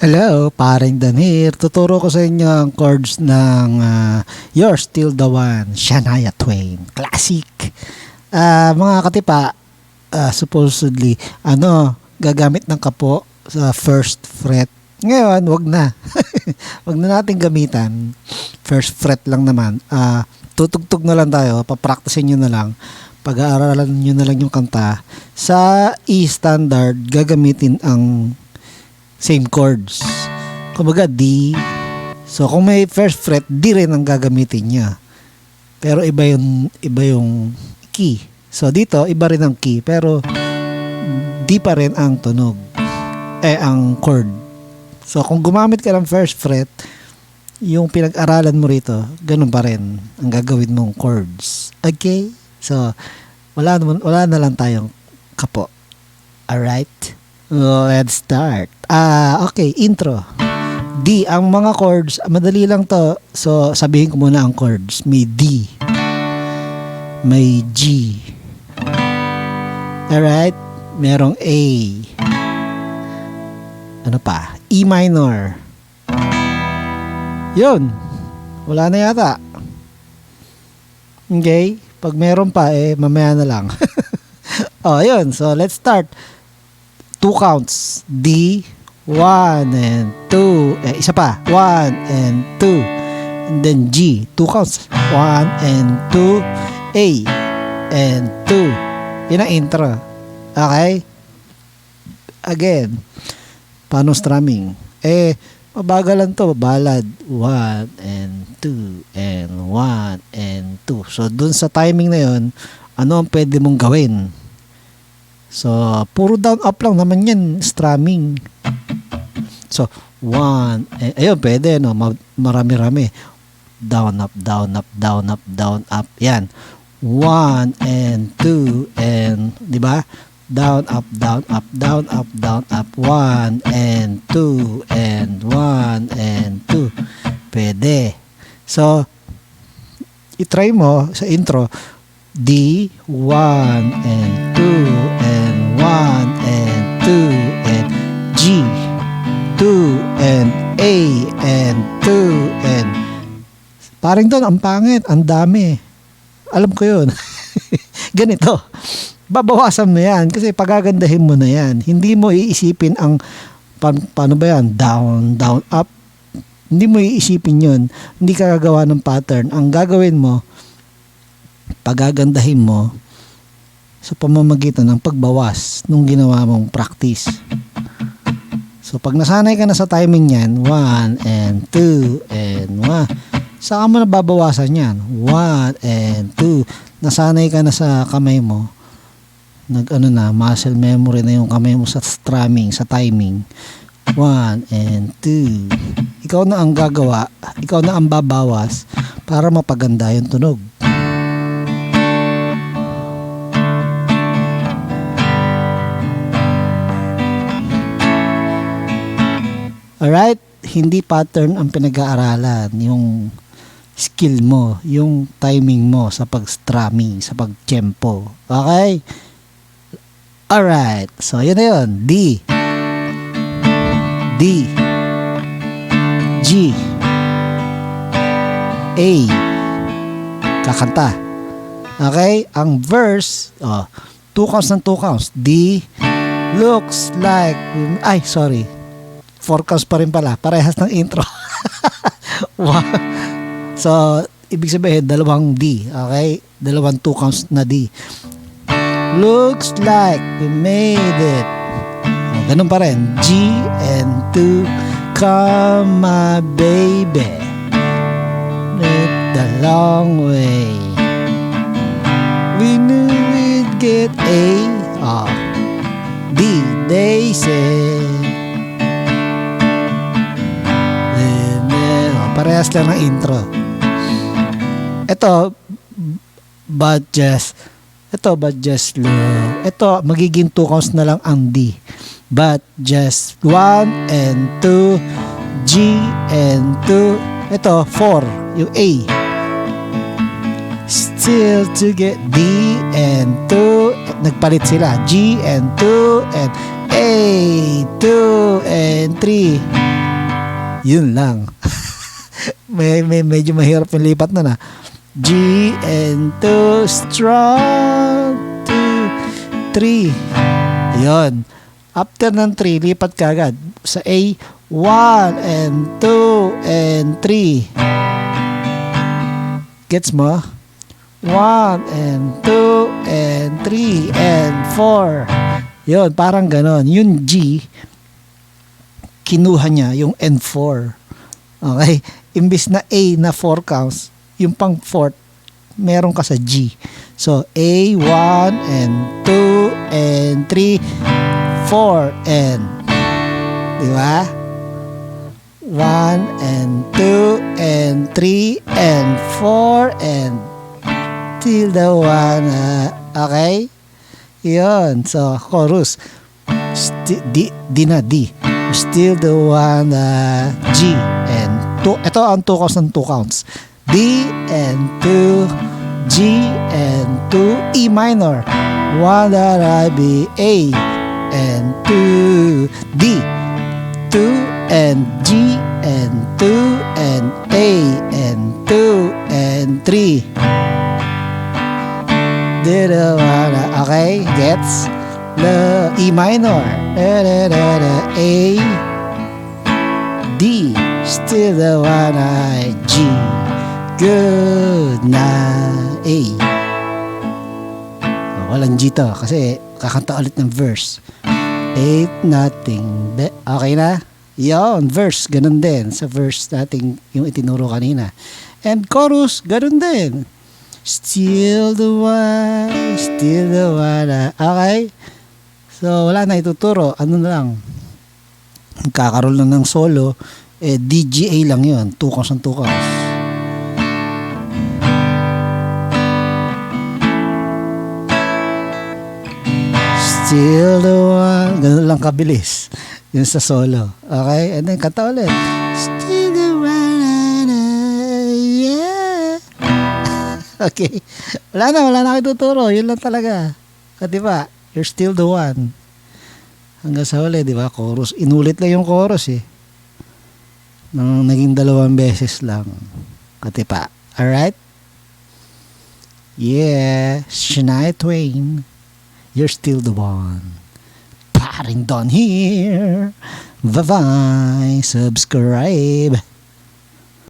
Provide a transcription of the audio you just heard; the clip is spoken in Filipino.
Hello, paring Dan here. Tuturo ko sa inyo ang chords ng You're Still the One, Shania Twain. Classic. Mga katipa, supposedly, gagamit ng kapo sa first fret. Ngayon, wag na. Wag na natin gamitan. First fret lang naman. Tutugtog na lang tayo. Papraktisin nyo na lang. Pag-aaralan nyo na lang yung kanta. Sa E standard, gagamitin ang same chords. Kumbaga D. So kung may first fret, D rin ang gagamitin niya. Pero iba yung key. So dito iba rin ang key pero D pa rin ang tunog. Ang chord. So kung gumamit ka ng first fret, yung pinag-aralan mo rito, ganun pa rin ang gagawin mong chords. Okay? So wala na lang tayong kapo. Alright? Let's start. Okay, intro. D, ang mga chords, madali lang to. So, sabihin ko muna ang chords. May D. May G. Alright? Merong A. Ano pa? E minor. Yun. Wala na yata. Okay? Pag meron pa, mamaya na lang. Yun. So, let's start. 2 counts. D, 1 and 2. Isa pa. 1 and 2. And then G. 2 counts. 1 and 2. A and 2. Yun ang intro. Okay? Again. Paano strumming? Mabagal lang to. Ballad. 1 and 2 and 1 and 2. So, dun sa timing na yun, ano ang pwede mong gawin? So, puro down up lang naman yan, strumming. So, 1, ayun, pwede, no? Marami-rami. Down, up, down, up, down, up, down, up. Yan. 1 and 2 and, di ba? Down, up, down, up, down, up, down, up. 1 and 2 and 1 and 2. Pwede. So, itry mo sa intro. D, 1 and 2 and 1 and 2 and G, 2 and A and 2 and paring doon, ang pangit, ang dami. Alam ko yun. Ganito. Babawasan mo yan kasi pagagandahin mo na yan. Hindi mo iisipin ang paano ba yan? Down, down, up. Hindi mo iisipin yun. Hindi ka gagawa ng pattern. Ang gagawin mo, pagagandahin mo sa pamamagitan ng pagbawas nung ginawa mong practice. So pag nasanay ka na sa timing yan, 1 and 2 and 1, saka mo na babawasan yan, 1 and 2, nasanay ka na sa kamay mo, muscle memory na yung kamay mo sa strumming, sa timing, 1 and 2, ikaw na ang gagawa, ikaw na ang babawas para mapaganda yung tunog. Alright? Hindi pattern ang pinag-aaralan. Yung skill mo, yung timing mo sa pag-strumming, sa pag-tempo. Okay? Alright. So, yun na yun. D. D. G. A. Kakanta. Okay? Ang verse, 2 counts ng 2 counts. D. Looks like, 4 counts pa rin pala. Parehas ng intro. So, ibig sabihin, dalawang D. Okay? Dalawang 2 counts na D. Looks like we made it. Ganun pa rin. G and 2. Come my baby. It's the long way. We knew we'd get A. D. They said. Parehas lang ng intro. Ito, but just look. Ito, magiging 2 counts na lang ang D. But just 1 and 2, G and 2. Ito, 4, yung A. Still to get D and 2. Nagpalit sila. G and 2 and A, 2 and 3. Yun lang. Medyo mahirap yung lipat na na. G and 2 strong 2 3. Yun. After ng 3, lipat ka agad sa A, 1 and 2 and 3. Gets mo? 1 and 2 and 3 and 4. Yun, parang ganon. Yung G, kinuha niya yung N4. Okay? Imbis na A na 4 counts, yung pang 4, meron ka sa G. So, A, 1 and 2 and 3, 4 and, di ba? 1 and 2 and 3 and 4 and till the 1. Okay? Yun. So, chorus. D na D. Still the one, G and 2. Ito ang 2 counts ng 2 counts. D and 2, G and 2, E minor. 1 that I be A and 2, D, 2 and G and 2 and A and 2 and 3. Did okay, gets the E minor. A, D, still the one I G. Good na A. Walang G to kasi kakanta ulit ng verse. 8 nothing. Okay na? Yon, verse, ganun din. Sa verse nating yung itinuro kanina. And chorus, ganun din. Still the one. Okay? So, wala na ituturo. Ano na lang? Kakaroon lang ng solo. DGA lang yun. 2 counts and 2 counts. Still the one. Ganun lang kabilis. Yun sa solo. Okay? And then, kanta ulit. Still the one. Yeah. Okay. Wala na kayo tuturo. Yun lang talaga. Diba? You're still the one. Hanggang sa huli, diba? Chorus. Inulit lang yung chorus eh. Naging 2 beses lang. Katipa. Alright? Yeah. Shania Twain. You're still the one. Paring Don here. Bye-bye. Subscribe.